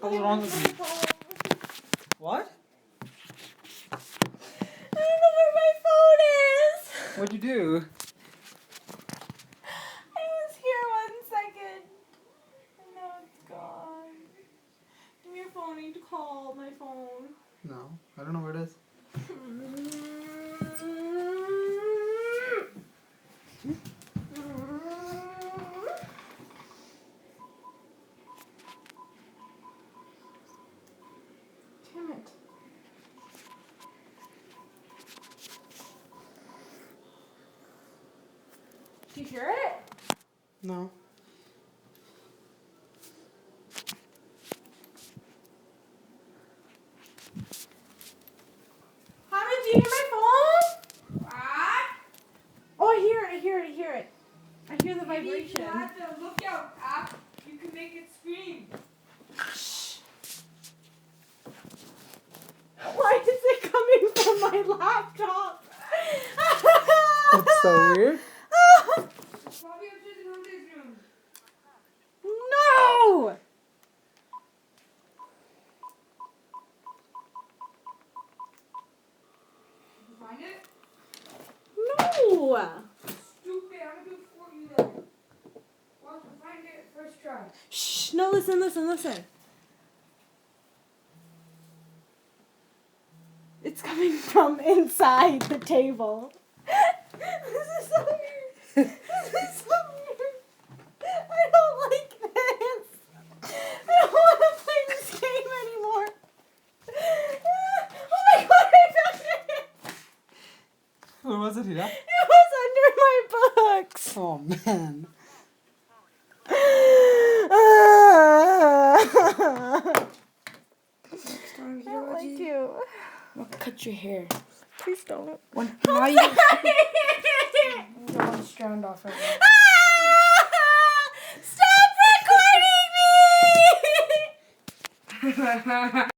What's wrong with you? What? I don't know where my phone is. What'd you do? I was here 1 second. And now it's gone. Give me your phone. I need to call my phone. No, I don't know where it is. Damn it. Do you hear it? No. Hamid, do you hear my phone? Oh, I hear it. I hear it. I hear the vibration. You have the lookout app. You can make it scream. Shh. Why is it coming from my laptop? That's so weird. It's probably upstairs in Hunter's room. No! Did you find it? No! Stupid. I'm gonna do it for you then. Watch, I'll find it first try. Shh. No, listen. It's coming from inside the table. This is so weird. This is so weird. I don't like this. I don't want to play this game anymore. Oh my god, I found it. Where was it, Hira? It was under my books. Oh, man. I don't like you. I'll cut your hair. Please don't. Now you get one strand off right now. Stop recording me!